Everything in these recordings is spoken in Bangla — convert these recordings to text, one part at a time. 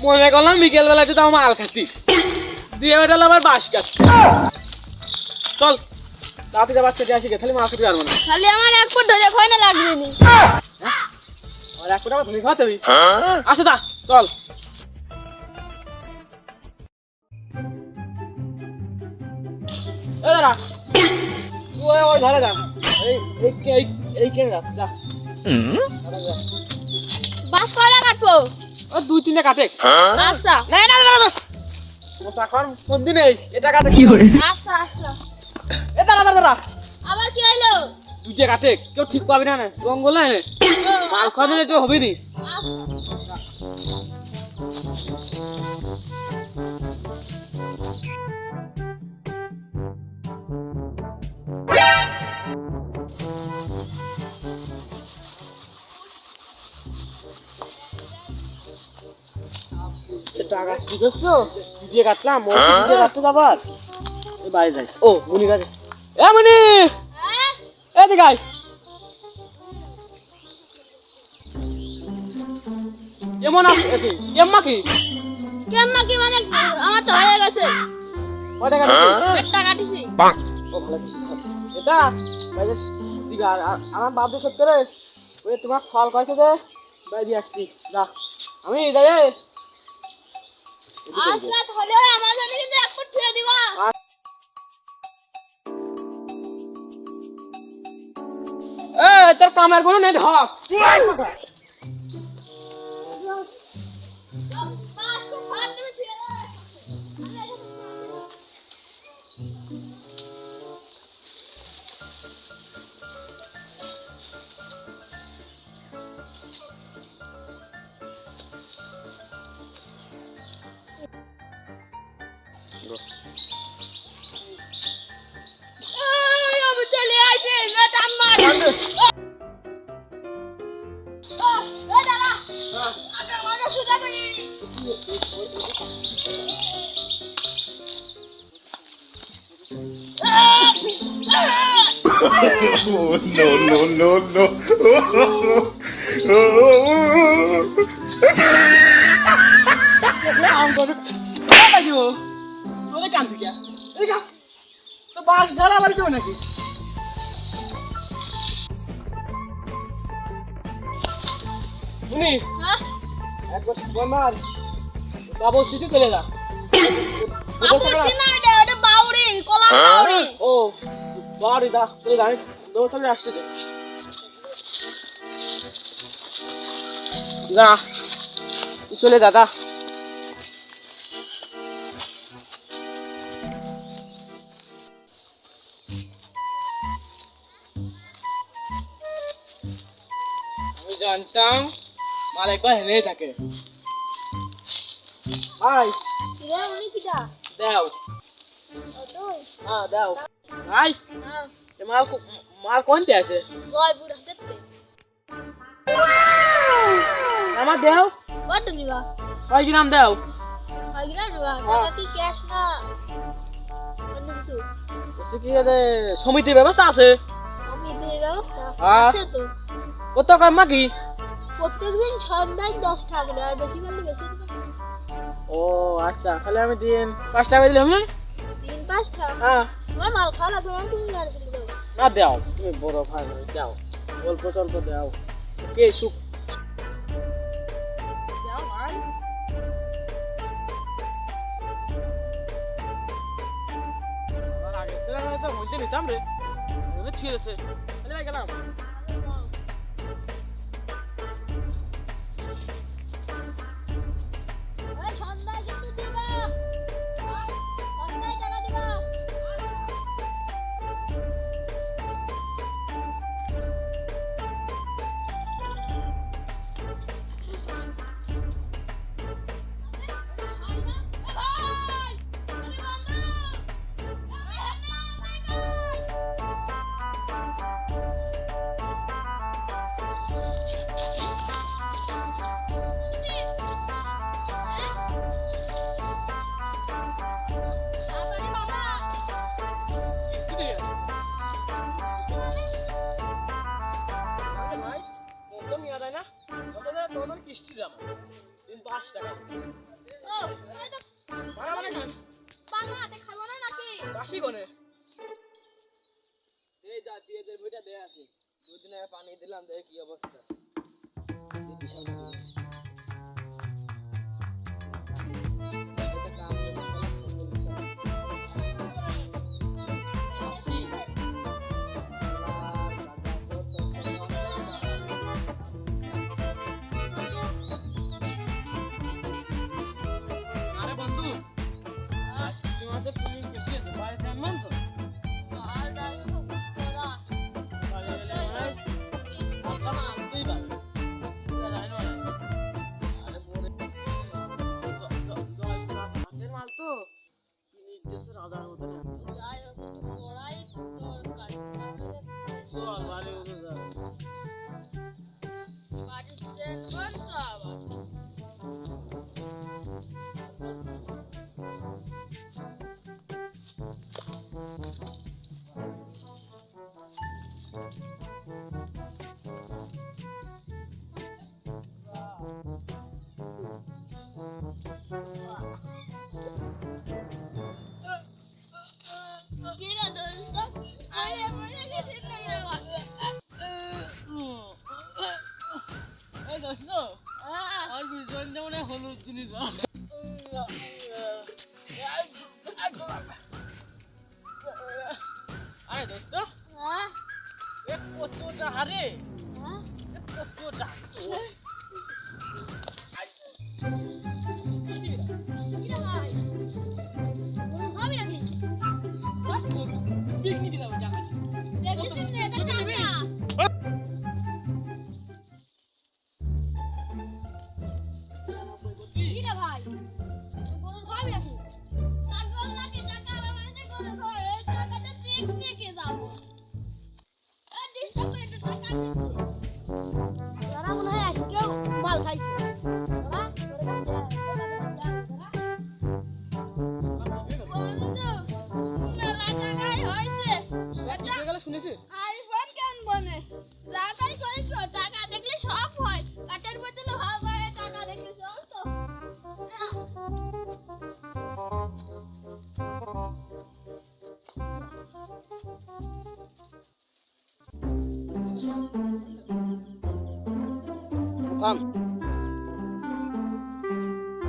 মনে করলাম বিকেল বেলা তো মাল খাতি দিয়ে বেটাল আবার বাস কাটতে। চল রাতে যা বাস কেটে আসি গে, তাহলে মাল খেতে পারবো না। খালি আমার এক ফুট ধরে খয় না লাগবে নি। আর এক ফুট আমার ধরে খাওয়াতে হবে। আচ্ছা যা চল। এ দাঁড়া, তুই ওই ধরে যা। এই কে যাস যা। বাস কয়লা কাটবো? ও দুই তিনটা কাটে। আচ্ছা না না না না মশা খাওয়ার মন্দির নেই, এটা কাটে কি করে? আচ্ছা আচ্ছা। এ দাঁড়া দাঁড়া দাঁড়া, আবার কি হইলো? দুইটা কাটে কেউ ঠিক পাবি না, জঙ্গল না মাল খাওয়া দিলে তো হবে নি। টাকা ঠিক আছে তো দিয়ে কাটলাম, ও দিয়ে কাটতে যাবার বাড়ি যাই। ও মুনি গাছ, এ মুনি এদিকে আয়। কেমন আছিস? কেমন কি কেমন কি মানে আমার তো হয়ে গেছে। কয় টাকা পেটটা কাটিছি। ও ভালো কিছু এটা বাইরে দিকে আমার বাপ দিয়ে সত্যি রে, ওই তোমার সল কয়েছে যে বাইরে আসছি যা আমি যাই। আচ্ছা তাহলে আমার জন্য কিন্তু এক ফুট ছেড়ে দিবা। এ তোর কামের কোনো নেই ঢক। বাস তো ফাট তুমি ছেড়ে দাও। আমি চলে আসি না টান মার। এই দাঁড়া। আগে মানে সুদা করি। Oh, no, no, no, no. আম করে লাগিও তোরে কান থেকে এদিকে তো বাস ঝাড়া আবার কেউ নাকি শুনি হ্যাঁ? একবার বমার বাবু সিটি চলে যা। বাবুর্চি না ওটা বাউরি, কলার বাউরি। ও বাড়ি যা চলে যাই দৌড় চলে আসছে তো যা চলে দাদা। আমি জানতাম মালিক হেনে থাকে। ভাই রে উনি কিটা? দাও, ও তুই? হ্যাঁ দাও ভাই। হ্যাঁ। এ মাল মাল কোনতে আছে? জয়পুর হাটেতে। আমার দাও কত নিবা? 6 গ্রাম দাও। 6 গ্রাম নিবা? টাকা কি ক্যাশ না অন্য কিছু? এসে কি রে সমিতির ব্যবস্থা আছে? আমি এই ব্যবস্থা হ্যাঁ। আছে তো। কত কম নাকি? প্রত্যেকদিন সন্ধ্যায় 10 টাকা করে, আর বেশি করলে বেশি দিবে। ও আচ্ছা, তাহলে আমি দিন 5 টাকা দিলে হবে না? 3-5 টাকা। হ্যাঁ আমার মাল খাওয়া লাগবে না, তুমি আর দিলে দাও। না দাও, তুমি বড় ভাই দাও, অল্প স্বল্প দাও। কে সুখ দাও ভাই। আমার আগে তো হইতে নিতাম রে, ঠিক আছে তাহলে ভাই গেলাম। ওই সন্ধ্যায় কিন্তু দিবা। সন্ধ্যায় টাকা দিবা। ভাই একদম ইয়াদ হয় না? তোদের কিস্তি দাম 5 টাকা ও এটা ভাড়া মানে খান বানাতে খাবো না নাকি বাসি কোনে এই যা পেঁয়াজের বইটা দেয়া আছে দুদিন আগে পানি দিলাম দেখে কি অবস্থা এই বিশাল বড়। আরে বন্ধু আজকে তোমাদের পুলিশ বেশি আছে বাড়িতে আনলাম তো আর দাও তো তোরা বাড়ি গেলে মনে হয় আপনার আসতেই পারে জানি না আরে পরে হাতের মাল তো কি নির্দেশে রাজার মতো না যাই হোক একটু পড়াই তোর কাজ চল বাড়ি উঠে যা বাড়িতে কোন তো আবার কিরা দোস্ত আরে মরে গেছে না আমার এই দোস্ত আর বিজন যেমন হলুদ জিনিস আরে দোস্ত এ কতটা হারে কতটা কিরা ভাই হবে নাকি পিকনিক যাবো টাকা দেখেছিস না এটা টাকা কিরা ভাই গরুর হবে নাকি পাগল নাকি টাকা আমাদের গরুর হয় এই টাকাতে পিকনিকে যাব এই ডিস্টার্ব করে একটু টাকা দিচ্ছি তারা মনে হয় আজকেও মাল খাইছে তোরা বন্ধু মেলা জায়গায় হয়েছে গেলে শুনেছিস আইফোন কেন বনে জায়গায় কই কো টাকা দেখলে সব হয় কাটার বদলে ভাগ হয় টাকা দেখলে চল তো থাম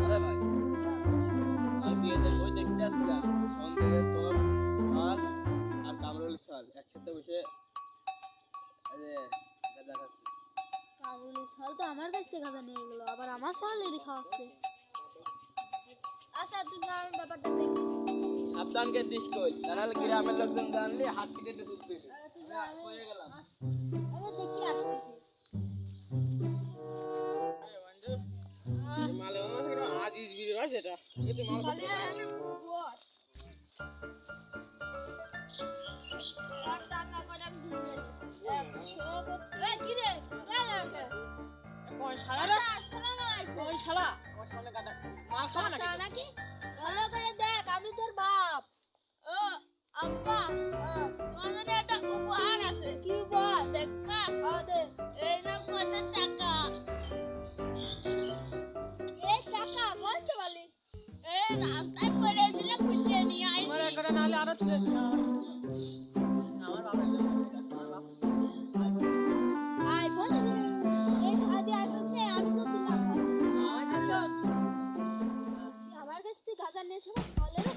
আরে ভাই আমি বিয়েদের বই দেখতে আসলাম সন্ধ্যে তোর আর আর কামরুল স্যার একসাথে বসে আরে গাদা খাচ্ছি কাবুলি ছাল তো আমার কাছে গাদা নিয়ে গেল আবার আমার ছালেরই খাওয়াচ্ছে আচ্ছা তুই আমার ব্যাপারটা দেখ সাবধানকে দিস কই তাহলে গ্রামের লোকজন জানলে হাত কেটে তুলতে তুই হয়ে গেলাম আমি দেখি আসতেছি বন্ধু মালে আজিজ বিড়ি আছে এটা এটা মাল খালি আমি বস আর টাকা কটা ঘুরে 100 এ কি রে লাগে কোন শালা আরে আসসালামু আলাইকুম কোন শালা কোন শালা গাদা মাল খাওয়া নাকি আসা নাকি ভালো করে দেখ আমি তোর বাপ ও আব্বা তোমার জন্য একটা উপহার আছে কি উপহার দেখ না দে এই না কত টাকা এই টাকা বলতে বলি এই রাস্তায় করে দিলে খুঁজে নিয়ে আই আমার করে নালে আরো তুলে আমার বাবা আইফোন এই আদি আইফোন নে আমি তো দিলাম আমার কাছে তুই গাজা নিয়েছ বলে রে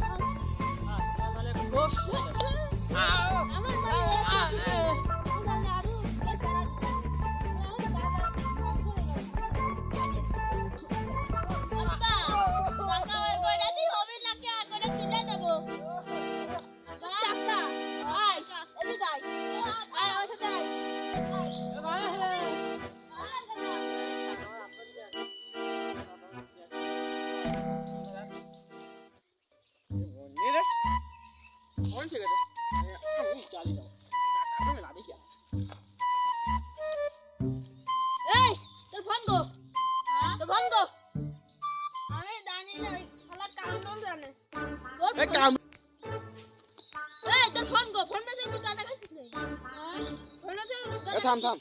মানে দোষ আমার মানে আরো টাকা ওই কয়টা দিয়ে হবে নাকি আর করে তুলে দেবো টাকা আয় এদিকে আয় আয় আমার সাথে कौन से गए चाली जाओ में ला दी क्या এই তোর ফোন গো তোর ফোন গো আমি জানি না শালা কাম নাম জানে তোর काम এই তোর ফোন গো ফোন মেসে একটু দাদা কাছে ফোন মেসে थाम थाम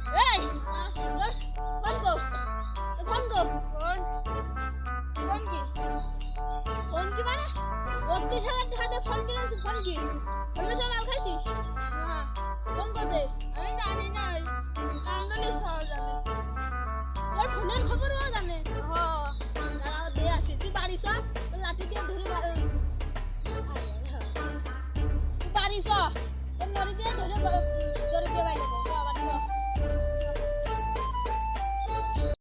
এই ফোন গো ফোন গো ফোন ফোন কি মানে ওকে সাথে হাতে ফোন দিলে ফোন কি ফোন চালাও খাইছিস হ্যাঁ ফোন করতে আমি জানি না কামড়ালে সব জানে তোর ফোনের খবর ও জানে হ্যাঁ দাঁড়াও দে আসি তুই বাড়ি সব লাঠি দিয়ে ধরে মারো তুই বাড়ি সব তোর মরি দিয়ে ধরে